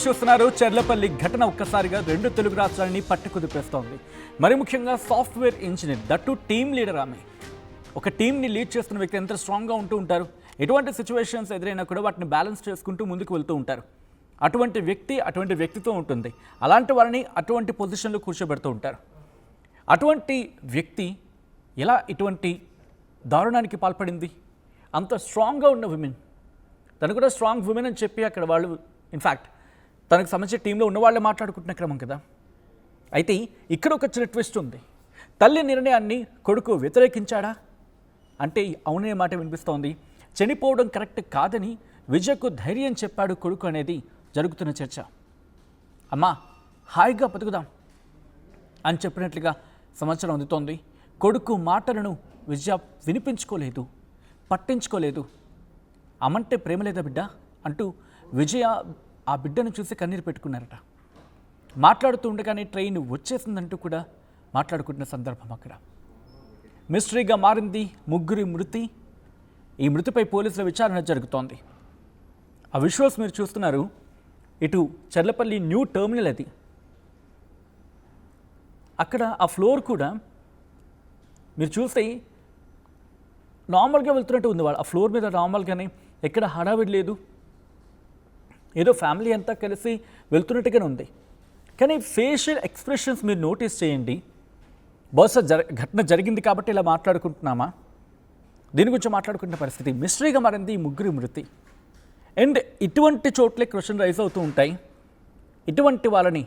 చూస్తున్నారు చెర్లపల్లి ఘటన ఒక్కసారిగా రెండు తెలుగు రాష్ట్రాలని పట్టుకుదిపేస్తోంది. మరి ముఖ్యంగా software engineer, that team leader. ఆమె ఒక టీంని లీడ్ చేస్తున్న వ్యక్తి ఎంత స్ట్రాంగ్గా ఉంటూ ఉంటారు. ఎటువంటి సిచ్యువేషన్స్ ఎదురైనా కూడా వాటిని బ్యాలెన్స్ చేసుకుంటూ ముందుకు వెళ్తూ ఉంటారు. అటువంటి వ్యక్తి అటువంటి వ్యక్తితో ఉంటుంది. అలాంటి వారిని అటువంటి పొజిషన్లో కూర్చోబెడుతూ ఉంటారు. అటువంటి వ్యక్తి ఎలా ఇటువంటి దారుణానికి పాల్పడింది? అంత స్ట్రాంగ్గా ఉన్న విమెన్, తను కూడా స్ట్రాంగ్ విమెన్ అని చెప్పి అక్కడ వాళ్ళు ఇన్ఫ్యాక్ట్ తనకు సంబంధించిన టీంలో ఉన్న వాళ్ళే మాట్లాడుకుంటున్న క్రమం కదా. అయితే ఇక్కడ ఒక చిన్న ట్విస్ట్ ఉంది. తల్లి నిర్ణయాన్ని కొడుకు వ్యతిరేకించాడా అంటే అవునే మాట వినిపిస్తోంది. చనిపోవడం కరెక్ట్ కాదని విజయ్కు ధైర్యం చెప్పాడు కొడుకు అనేది జరుగుతున్న చర్చ. అమ్మా హాయిగా బతుకుదాం అని చెప్పినట్లుగా సమాచారం అందుతోంది. కొడుకు మాటలను విజయ వినిపించుకోలేదు, పట్టించుకోలేదు. అమ్మంటే ప్రేమ లేదా బిడ్డ అంటూ విజయ ఆ బిడ్డను చూసి కన్నీరు పెట్టుకున్నారట. మాట్లాడుతూ ఉండగానే ట్రైన్ వచ్చేసిందంటూ కూడా మాట్లాడుకుంటున్న సందర్భం అక్కడ. మిస్టరీగా మారింది ముగ్గురి మృతి. ఈ మృతిపై పోలీసుల విచారణ జరుగుతోంది. ఆ విజువల్స్ మీరు చూస్తున్నారు. ఇటు చెర్లపల్లి న్యూ టర్మినల్ అది. అక్కడ ఆ ఫ్లోర్ కూడా మీరు చూస్తే నార్మల్గా వెళ్తున్నట్టు ఉంది. వాళ్ళు ఆ ఫ్లోర్ మీద నార్మల్గానే ఎక్కడ హడావిడి లేదు. ఏదో ఫ్యామిలీ అంతా కలిసి వెళ్తున్నట్టుగానే ఉంది. కానీ ఫేషియల్ ఎక్స్ప్రెషన్స్ మీరు నోటీస్ చేయండి. బహుశా ఘటన జరిగింది కాబట్టి ఇలా మాట్లాడుకుంటున్నామా, దీని గురించి మాట్లాడుకుంటున్న పరిస్థితి. మిస్టరీగా మారింది ఈ ముగ్గురి మృతి. అండ్ ఇటువంటి చోట్లే క్వశ్చన్ రైజ్ అవుతూ ఉంటాయి. ఇటువంటి వాళ్ళని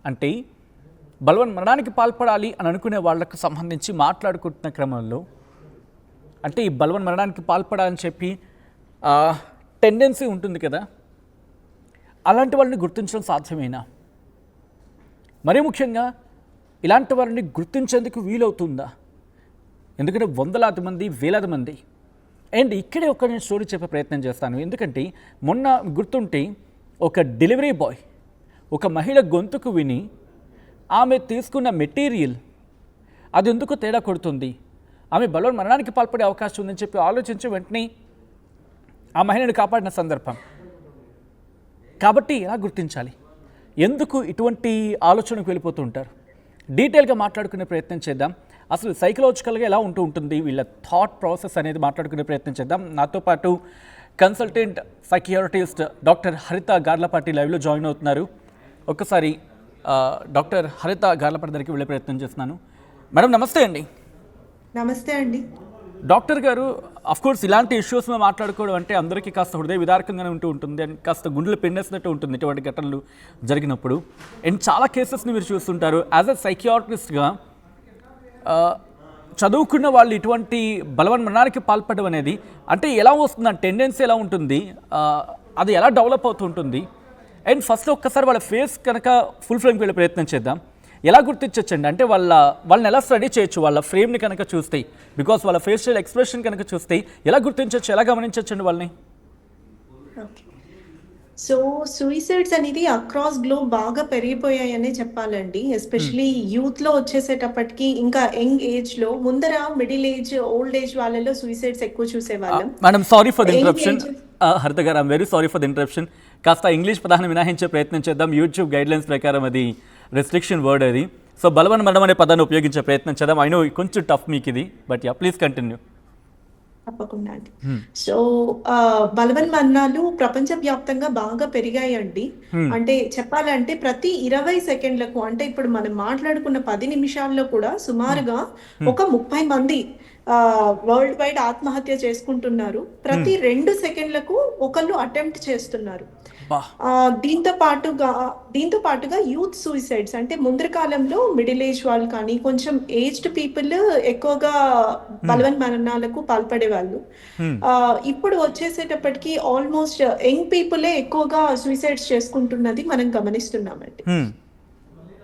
అంటే బలవన్ మరణానికి పాల్పడాలి అని అనుకునే వాళ్లకు సంబంధించి మాట్లాడుకుంటున్న క్రమంలో అంటే ఈ బలవన్ మరణానికి పాల్పడాలని చెప్పి టెండెన్సీ ఉంటుంది కదా, అలాంటి వాళ్ళని గుర్తించడం సాధ్యమేనా? మరీ ముఖ్యంగా ఇలాంటి వారిని గుర్తించేందుకు వీలవుతుందా? ఎందుకంటే వందలాది మంది, వేలాది మంది. అండ్ ఇక్కడే ఒక నేను స్టోరీ చెప్పే ప్రయత్నం చేస్తాను. ఎందుకంటే మొన్న గుర్తుంటే ఒక డెలివరీ బాయ్ ఒక మహిళ గొంతుకు విని ఆమె తీసుకున్న మెటీరియల్ అది ఎందుకు తేడా కొడుతుంది, ఆమె బలవన్ మరణానికి పాల్పడే అవకాశం ఉందని చెప్పి ఆలోచించి వెంటనే ఆ మహిళను కాపాడిన సందర్భం. కాబట్టి ఎలా గుర్తించాలి? ఎందుకు ఇటువంటి ఆలోచనకు వెళ్ళిపోతూ ఉంటారు? డీటెయిల్గా మాట్లాడుకునే ప్రయత్నం చేద్దాం. అసలు సైకలాజికల్గా ఎలా ఉంటుంది వీళ్ళ థాట్ ప్రాసెస్ అనేది మాట్లాడుకునే ప్రయత్నం చేద్దాం. నాతో పాటు కన్సల్టెంట్ సైకియాట్రిస్ట్ డాక్టర్ హరిత గార్లపాటి లైవ్లో జాయిన్ అవుతున్నారు. ఒక్కసారి డాక్టర్ హరిత గార్లపాటి దగ్గరికి వెళ్ళే ప్రయత్నం చేస్తున్నాను. మేడం నమస్తే అండి. నమస్తే అండి. డాక్టర్ గారు, అఫ్కోర్స్ ఇలాంటి ఇష్యూస్ మేము మాట్లాడుకోవడం అంటే అందరికీ కాస్త హృదయ విదారకంగానే ఉంటుంది అండ్ కాస్త గుండెలు పెండేసినట్టు ఉంటుంది ఇటువంటి ఘటనలు జరిగినప్పుడు. అండ్ చాలా కేసెస్ని మీరు చూస్తుంటారు. యాజ్ అ సైకియాట్రిస్ట్గా చదువుకున్న వాళ్ళు ఇటువంటి బలవన్ మరణానికి పాల్పడడం అనేది అంటే ఎలా వస్తుంది, ఆ టెండెన్సీ ఎలా ఉంటుంది, అది ఎలా డెవలప్ అవుతుంటుంది? అండ్ ఫస్ట్ ఒక్కసారి వాళ్ళ ఫేస్ కనుక ఫుల్ ఫ్రేమ్కి వెళ్ళే ప్రయత్నం చేద్దాం. ఎలా గుర్తించవచ్చండి? అంటే వాళ్ళని ఎలా స్టడీ చేయొచ్చు వాళ్ళ ఫ్రేమ్ని కనుక చూస్తే? బికాస్ వాళ్ళ ఫేషియల్ ఎక్స్ప్రెషన్ కనుక చూస్తే ఎలా గుర్తించవచ్చు, ఎలా గమనించవచ్చండి వాళ్ళని? సో సూయిసైడ్స్ అనేది అక్రాస్ గ్లోబ్ బాగా పెరిగిపోయాయనే చెప్పాలండి. ఎస్పెషలీ యూత్లో వచ్చేసేటప్పటికి ఇంకా యంగ్ ఏజ్లో, ముందర మిడిల్ ఏజ్, ఓల్డ్ ఏజ్ వాళ్ళలో సూయిసైడ్స్ ఎక్కువ చూసేవాళ్ళం. Madam sorry for the interruption. హరిత గారు, I'm very sorry for the interruption. కాస్త ఇంగ్లీష్ పదాన్ని మినహాయించే ప్రయత్నం చేద్దాం. యూట్యూబ్ గైడ్లైన్స్ ప్రకారం అది రెస్ట్రిక్షన్ వర్డ్ అది. సో బలవన్ మరణం అనే పదాన్ని ఉపయోగించే ప్రయత్నం చేద్దాం. ఐ నో కొంచెం టఫ్ మీకు ఇది, బట్ యా ప్లీజ్ కంటిన్యూ. తప్పకుండా అండి. సో బలవన్ మరణాలు ప్రపంచవ్యాప్తంగా బాగా పెరిగాయండి. అంటే చెప్పాలంటే ప్రతి 20 సెకండ్లకు, అంటే ఇప్పుడు మనం మాట్లాడుకున్న 10 నిమిషాల్లో కూడా సుమారుగా ఒక 30 మంది వరల్డ్ వైడ్ ఆత్మహత్య చేసుకుంటున్నారు. ప్రతి 2 సెకండ్లకు ఒకళ్ళు అటెంప్ట్ చేస్తున్నారు. దీంతో పాటుగా యూత్ సూయిసైడ్స్, అంటే ముందర కాలంలో మిడిల్ ఏజ్ వాళ్ళు కానీ కొంచెం ఏజ్డ్ పీపుల్ ఎక్కువగా బలవన్ మరణాలకు పాల్పడే వాళ్ళు. ఇప్పుడు వచ్చేసేటప్పటికి ఆల్మోస్ట్ యంగ్ పీపులే ఎక్కువగా సూయిసైడ్స్ చేసుకుంటున్నది మనం గమనిస్తున్నామండి.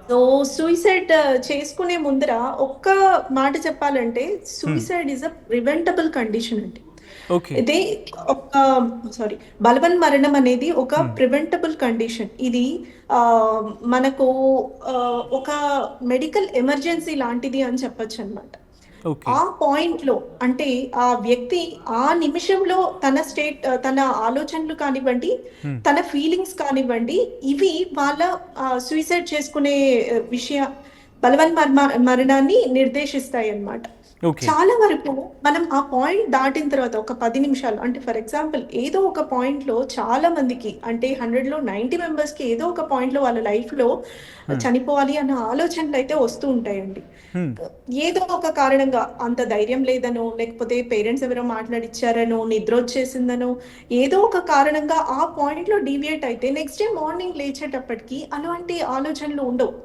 సో సూయిసైడ్ చేసుకునే ముందర ఒక్క మాట చెప్పాలంటే, suicide is a preventable condition అండి. ఇది బలవన్ మరణం అనేది ఒక ప్రివెంటబుల్ కండిషన్. ఇది మనకు ఒక మెడికల్ ఎమర్జెన్సీ లాంటిది అని చెప్పొచ్చు అనమాట. ఓకే. ఆ పాయింట్‌లో అంటే ఆ వ్యక్తి ఆ నిమిషంలో తన ఆలోచనలు కానివ్వండి, హ్మ్. తన ఫీలింగ్స్ కానివ్వండి, ఇవి వాళ్ళ సూసైడ్ చేసుకునే మరణాన్ని నిర్దేశిస్తాయన్నమాట. ఓకే. చాలా వరకు మనం ఆ పాయింట్ దాటిన తర్వాత ఒక 10 నిమిషాలు అంటే ఫర్ ఎగ్జాంపుల్ ఏదో ఒక పాయింట్‌లో చాలా మందికి అంటే 100లో 90 మెంబర్స్‌కి ఏదో ఒక పాయింట్‌లో వాళ్ళ లైఫ్‌లో హ్మ్. చనిపోవాలి అన్న ఆలోచనలైతే వస్తూ ఉంటాయండి. హ్మ్. ఏదో ఒక కారణంగా అంత ధైర్యం లేదనో, లేకపోతే పేరెంట్స్ ఎవరో మాట్లాడిచ్చారనో, నిద్రొచ్చేసిందనో, ఏదో ఒక కారణంగా ఆ పాయింట్‌లో డీవియేట్ అయితే నెక్స్ట్ డే మార్నింగ్ లేచేటప్పటికి అలాంటి ఆలోచనలు ఉండవు.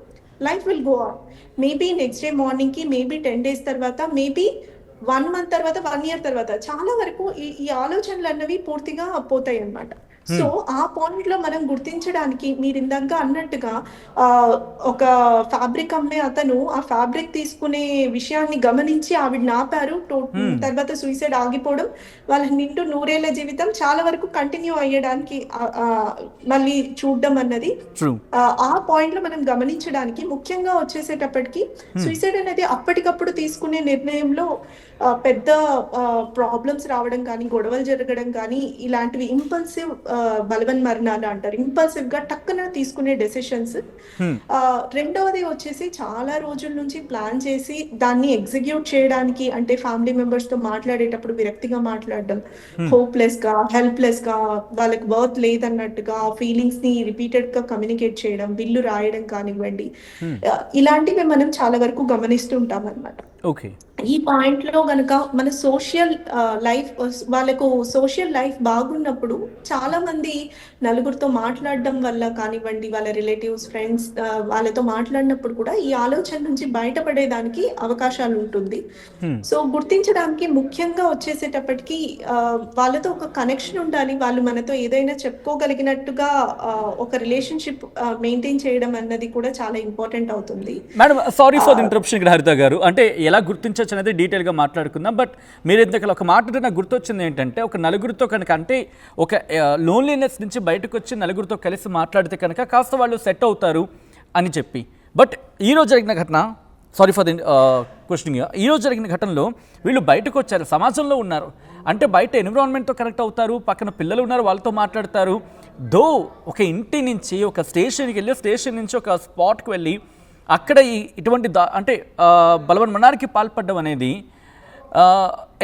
Life will go on. Maybe next day మార్నింగ్‌కి, మేబీ 10 డేస్ తర్వాత, మేబీ 1 మంత్ తర్వాత, 1 ఇయర్ తర్వాత చాలా వరకు ఈ ఈ ఆలోచనలన్నవి పూర్తిగా పోతాయన్నమాట. సో, హ్మ్. ఆ పాయింట్‌లో మనం గుర్తించడానికి మీరిందాక అన్నట్టుగా ఒక ఫ్యాబ్రిక్ అమ్మే అతను ఆ ఫ్యాబ్రిక్ తీసుకునే విషయాన్ని గమనించి ఆవిడని ఆపారు. హ్మ్. తర్వాత సూసైడ్ ఆగిపోవడం, వాళ్ళ నిండు నూరేళ్ల జీవితం చాలా వరకు కంటిన్యూ అయ్యడానికి మళ్ళీ చూడడం అన్నది ట్రూ. ఆ పాయింట్‌లో మనం గమనించడానికి ముఖ్యంగా వచ్చేసేటప్పటికి హ్మ్. సూసైడ్ అనేది అప్పటికప్పుడు తీసుకునే నిర్ణయంలో పెద్ద ప్రాబ్లమ్స్ రావడం కానీ, గొడవలు జరగడం కానీ, ఇలాంటివి ఇంపల్సివ్ బలవన్మరణాలు అంటారు. ఇంపల్సివ్‌గా టక్కున తీసుకునే డెసిషన్స్. హ్మ్. రెండవది వచ్చేసి చాలా రోజుల నుంచి ప్లాన్ చేసి దాన్ని ఎగ్జిక్యూట్ చేయడానికి అంటే ఫ్యామిలీ మెంబర్స్‌తో మాట్లాడేటప్పుడు విరక్తిగా మాట్లాడడం, హ్మ్. హోప్‌లెస్‌గా, హెల్ప్‌లెస్‌గా వాళ్ళకి వర్త్ లేదన్నట్టుగా ఫీలింగ్స్‌ని రిపీటెడ్‌గా కమ్యూనికేట్ చేయడం, బిల్లు రాయడం కానివ్వండి. హ్మ్. ఇలాంటివి మనం చాలా వరకు గమనిస్తూ ఉంటామనమాట. ఓకే. ఈ పాయింట్‌లో గనక మన సోషల్ వాళ్ళకు సోషల్ లైఫ్ బాగున్నప్పుడు చాలామంది నలుగురితో మాట్లాడడం వల్ల కానివ్వండి, వాళ్ళ రిలేటివ్స్, ఫ్రెండ్స్ వాళ్ళతో మాట్లాడినప్పుడు కూడా ఈ ఆలోచన నుంచి బయటపడేదానికి అవకాశాలుంటుంది. హ్మ్. సో, గుర్తించడానికి ముఖ్యంగా వచ్చేసేటప్పటికి వాళ్ళతో ఒక కనెక్షన్ ఉండాలి. వాళ్ళు మనతో ఏదైనా చెప్పుకోగలిగినట్టుగా ఒక రిలేషన్‌షిప్ మెయింటైన్ చేయడం అన్నది కూడా చాలా ఇంపార్టెంట్ అవుతుంది. మేడం సారీ ఫర్ ది ఆహ్ ఇంటరప్షన్ ఇక్కడ హరిత గారు. అంటే ఎలా గుర్తించొచ్చు అనేది డీటెయిల్‌గా మాట్లాడుకుందాం. బట్ మీరు ఇందాకలా ఒక మాట అంటే నాకు గుర్తొచ్చింది ఏంటంటే, ఒక నలుగురితో కనుక అంటే ఒక లోన్లీనెస్ నుంచి బయటకొచ్చి నలుగురితో కలిసి మాట్లాడితే కనుక కాస్త వాళ్ళు సెట్ అవుతారు అని చెప్పి. బట్ ఈరోజు జరిగిన ఘటన సారీ ఫర్ ది క్వశ్చనింగ్. ఈరోజు జరిగిన ఘటనలో వీళ్ళు బయటకొచ్చారు, సమాజంలో ఉన్నారు. అంటే బయట ఎన్విరాన్మెంట్‌తో కనెక్ట్ అవుతారు, పక్కన పిల్లలు ఉన్నారు వాళ్ళతో మాట్లాడతారు. దో ఒక ఇంటి నుంచి ఒక స్టేషన్‌కి వెళ్ళి, స్టేషన్ నుంచి ఒక స్పాట్‌కి వెళ్ళి అక్కడ ఇటువంటి అంటే బలవన్మరణానికి పాల్పడడం అనేది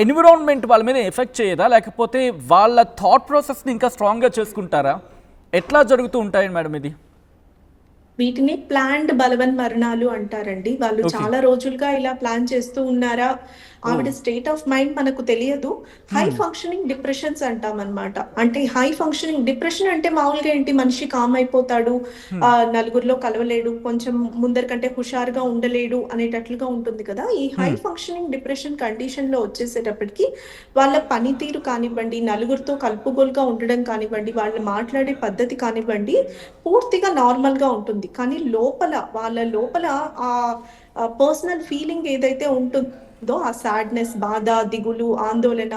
ఎన్విరాన్మెంట్ వాళ్ళ మీద ఎఫెక్ట్ చేయదా, లేకపోతే వాళ్ళ థాట్ ప్రాసెస్ని ఇంకా స్ట్రాంగ్గా చేసుకుంటారా? ఎట్లా జరుగుతూ ఉంటాయి మేడం ఇది? వీటిని ప్లాన్డ్ బలవన్మరణాలు అంటారండి. వాళ్ళు ఓకే. చాలా రోజులుగా ఇలా ప్లాన్ చేస్తూ ఉన్నారా? ఓ. ఆవిడ స్టేట్ ఆఫ్ మైండ్ మనకు తెలియదు. High hmm. ఫంక్షనింగ్ డిప్రెషన్స్ అంటామనమాట. అంటే హై ఫంక్షనింగ్ డిప్రెషన్ అంటే మామూలుగా ఏంటి మనిషి కామ్ అయిపోతాడు. హ్మ్. నలుగురిలో కలవలేడు. కొంచెం ముందరి కంటే హుషారుగా ఉండలేడు అనేటట్లుగా ఉంటుంది కదా! ఈ హై హ్మ్. ఫంక్షనింగ్ డిప్రెషన్ కండిషన్‌లో వచ్చేసేటప్పటికి వాళ్ళ పనితీరు కానివ్వండి, నలుగురితో కలుపుగోలుగా ఉండడం కానివ్వండి, వాళ్ళు మాట్లాడే పద్ధతి కానివ్వండి, పూర్తిగా నార్మల్‌గా ఉంటుంది. కానీ వాళ్ళ లోపల ఆహ్, పర్సనల్ ఫీలింగ్ ఏదైతే ఉంటుందో ఆ సాడ్‌నెస్, బాధ, దిగులు, ఆందోళన,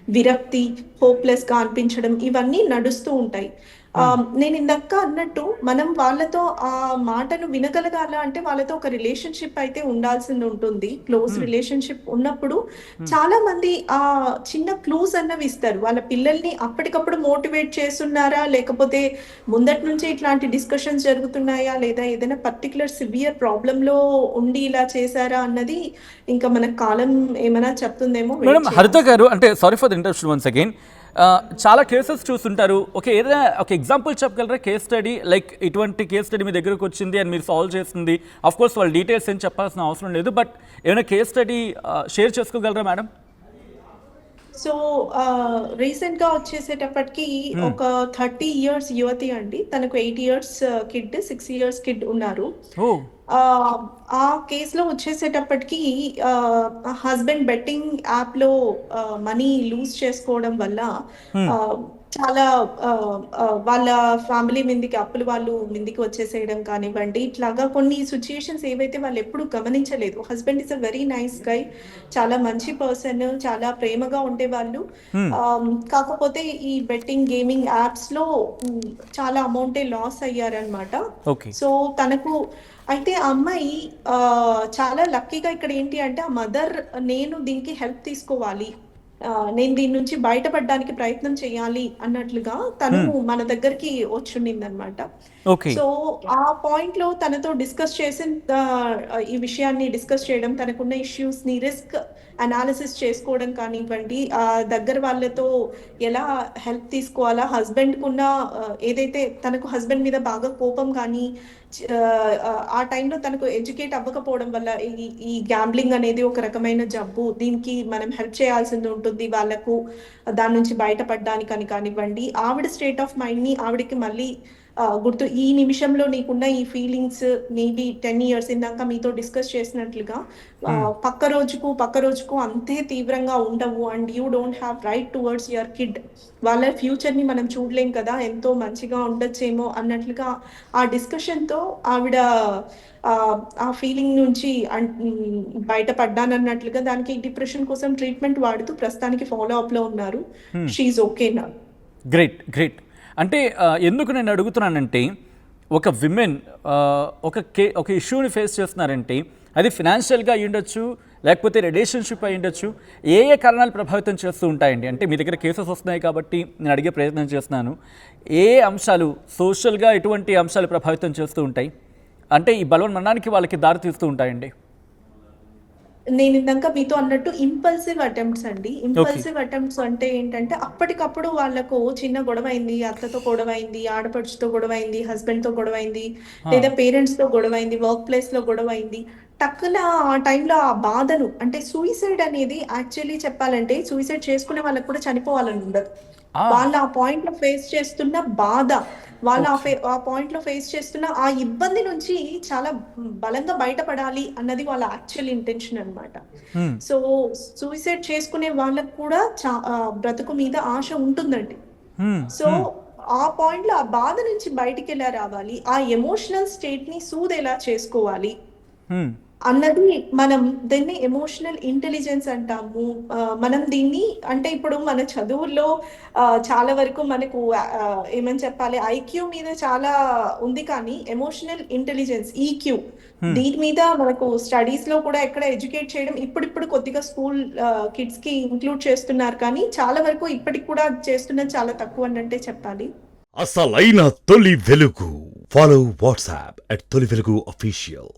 విరక్తి, హోప్‌లెస్‌గా అనిపించడం ఇవన్నీ నడుస్తూ ఉంటాయి. హ్మ్. నేనిందాక అన్నట్టు మనం వాళ్ళతో ఆ మాటను వినగలగాల అంటే వాళ్ళతో ఒక రిలేషన్‌షిప్ అయితే ఉండాల్సింది ఉంటుంది. క్లోజ్ హ్మ్. రిలేషన్‌షిప్ ఉన్నప్పుడు హ్మ్. చాలా మంది చిన్న క్లూస్ అన్నవి ఇస్తారు. వాళ్ళ పిల్లల్ని అప్పటికప్పుడు మోటివేట్ చేసున్నారా? లేకపోతే ముందటి నుంచే ఇట్లాంటి డిస్కషన్స్ జరుగుతున్నాయా? లేదా ఏదైనా పర్టిక్యులర్ సివియర్ ప్రాబ్లమ్‌లో ఉండి ఇలా చేశారా? అన్నది ఇంకా మనకు కాలం ఏమైనా చెప్తుందేమో మేడం వెయిట్ హరిత చేయాల్సిందే. గారు, అంటే sorry for the interruption once again. చాలా కేసెస్ చూస్తుంటారు. ఓకే, ఏదైనా ఒక ఎగ్జాంపుల్ చెప్పగలరా? కేస్ స్టడీ లైక్ ఇటువంటి కేస్ స్టడీ మీ దగ్గరకు వచ్చింది అని మీరు సాల్వ్ చేస్తుంది. ఆఫ్ కోర్స్ వాళ్ళ డీటెయిల్స్ ఏం చెప్పాల్సిన అవసరం లేదు. బట్ ఏమైనా కేస్ స్టడీ షేర్ చేసుకోగలరా మేడం? సో, రీసెంట్‌గా వచ్చేసేటప్పటికి హ్మ్. ఒక 30 ఇయర్స్ యువతి అండి. తనకు 8 ఇయర్స్ కిడ్, 6 ఇయర్స్ కిడ్ ఉన్నారు. ఓ. ఆహ్, ఆ కేస్‌లో వచ్చేసేటప్పటికి హస్బెండ్ బెట్టింగ్ యాప్‌లో మనీ లూజ్ చేసుకోవడం వల్ల హ్మ్. ఆహ్, చాలా వాళ్ళ ఫ్యామిలీ మీదకి అప్పులు వాళ్ళు మీదకి వచ్చేసేయడం కానివ్వండి, ఇట్లాగా కొన్ని సిట్యుయేషన్స్ ఏవైతే వాళ్ళు ఎప్పుడు గమనించలేదు. Husband is a very nice guy. చాలా మంచి పర్సన్. చాలా ప్రేమగా ఉండేవాళ్ళు. హ్మ్. కాకపోతే ఈ బెట్టింగ్, గేమింగ్ యాప్స్‌లో చాలా అమౌంటే లాస్ అయ్యారనమాట. ఓకే. సో, తనకు అయితే ఆ అమ్మాయి చాలా లక్కీగా ఇక్కడ ఏంటి అంటే, ఆ మదర్ నేను దీనికి హెల్ప్ తీసుకోవాలి. నేను దీని నుంచి బయటపడడానికి ప్రయత్నం చేయాలి అన్నట్లుగా తను హ్మ్. మన దగ్గరికి వచ్చుండిందనమాట. ఓకే. సో, ఆ పాయింట్‌లో తనతో డిస్కస్ చేసిన ఈ విషయాన్ని డిస్కస్ చేయడం, తనకున్న ఇష్యూస్‌ని రిస్క్ అనాలిసిస్ చేసుకోవడం కానివ్వండి, దగ్గర వాళ్ళతో ఎలా హెల్ప్ తీసుకోవాలా, హస్బెండ్‌కున్న ఏదైతే తనకు హస్బెండ్ మీద బాగా కోపం గానీ, ఆ టైంలో తనకు ఎడ్యుకేట్ అవ్వకపోవడం వల్ల ఈ గ్యాంబ్లింగ్ అనేది ఒక రకమైన జబ్బు. దీనికి మనం హెల్ప్ చేయాల్సింది ఉంటుంది వాళ్ళకు. దాని నుంచి బయటపడడానికని కానివ్వండి. ఆవిడ స్టేట్ ఆఫ్ మైండ్‌ని ఆవిడకి మళ్ళీ గుర్తు ఈ నిమిషంలో నీకున్న ఈ ఫీలింగ్స్ మేబీ 10 ఇయర్స్ ఇందాక మీతో డిస్కస్ చేసినట్లుగా హ్మ్. పక్క రోజుకు అంతే తీవ్రంగా ఉండవు. And you don't have right towards your kid. వాళ్ళ ఫ్యూచర్‌ని మనం చూడలేం కదా! ఎంతో మంచిగా ఉండొచ్చేమో అన్నట్లుగా ఆ డిస్కషన్‌తో ఆవిడ ఆ ఫీలింగ్ నుంచి బయటపడ్డానన్నట్లుగా దానికి డిప్రెషన్ కోసం ట్రీట్మెంట్ వాడుతూ ప్రస్తుతానికి ఫాలో అప్‌లో ఉన్నారు. హ్మ్. She is okay now. Great. Great. అంటే ఎందుకు నేను అడుగుతున్నానంటే, ఒక విమెన్ ఒక ఇష్యూని ఫేస్ చేస్తున్నారంటే, అది ఫినాన్షియల్‌గా అయ్యుండొచ్చు, లేకపోతే రిలేషన్‌షిప్ అయ్యుండొచ్చు. ఏ ఏ కారణాలు ప్రభావితం చేస్తూ ఉంటాయండి? అంటే మీ దగ్గర కేసెస్ వస్తున్నాయి కాబట్టి నేను అడిగే ప్రయత్నం చేస్తున్నాను. ఏ ఏ అంశాలు సోషల్‌గా ఎటువంటి అంశాలు ప్రభావితం చేస్తూ ఉంటాయి? అంటే ఈ బలవన్మరణానికి వాళ్ళకి దారి తీస్తూ ఉంటాయండి? నేనిందాక మీతో అన్నట్టు ఇంపల్సివ్ అటెంప్ట్స్ అండి. ఓకే. ఇంపల్సివ్ అటెంప్ట్స్ అంటే ఏంటంటే, అప్పటికప్పుడు వాళ్ళకు చిన్న గొడవైంది, అత్తతో గొడవైంది, ఆడపడుచుతో గొడవైంది, హస్బెండ్‌తో గొడవైంది, ఆ! లేదా పేరెంట్స్‌తో గొడవైంది, వర్క్ ప్లేస్‌లో గొడవైంది. టక్కున ఆ టైంలో ఆ బాధను అంటే సూయిసైడ్ అనేది యాక్చువల్లీ చెప్పాలంటే సూయిసైడ్ చేసుకునే వాళ్ళకి కూడా చనిపోవాలని ఉండదు. ఆ! వాళ్ళు ఆ పాయింట్‌లో ఫేస్ చేస్తున్న బాధ, వాళ్ళు ఓకే. ఆ పాయింట్‌లో ఫేస్ చేస్తున్న ఆ ఇబ్బంది నుంచి చాలా బలంగా బయటపడాలి అన్నది వాళ్ళ యాక్చువల్ ఇంటెన్షన్ అన్నమాట. హ్మ్. సో, సూసైడ్ చేసుకునే వాళ్ళకి కూడా బ్రతుకు మీద ఆశ ఉంటుందండి. హ్మ్. సో, హ్మ్. ఆ పాయింట్‌లో ఆ బాధ నుంచి బయటికెలా రావాలి? ఆ ఎమోషనల్ స్టేట్‌ని సూద్ ఎలా చేసుకోవాలి? హ్మ్. అన్నది మనం దీన్ని ఎమోషనల్ ఇంటెలిజెన్స్ అంటాము. మనం దీన్ని అంటే ఇప్పుడు మన చదువుల్లో చాలా వరకు మనకు ఏమని చెప్పాలి ఐక్యూ మీద చాలా ఉంది కానీ ఎమోషనల్ ఇంటెలిజెన్స్ ఈక్యూ హ్మ్. దీని మీద మనకు స్టడీస్‌లో కూడా ఎక్కడ ఎడ్యుకేట్ చేయడం ఇప్పుడిప్పుడు కొద్దిగా స్కూల్ కిడ్స్‌కి ఇంక్లూడ్ చేస్తున్నారు కానీ చాలా వరకు ఇప్పటికి కూడా చేస్తున్నది చాలా తక్కువనంటే చెప్పాలి. అసలైన తొలి వెలుగు. ఫాలో వాట్సాప్ @తొలి వెలుగు అఫీషియల్.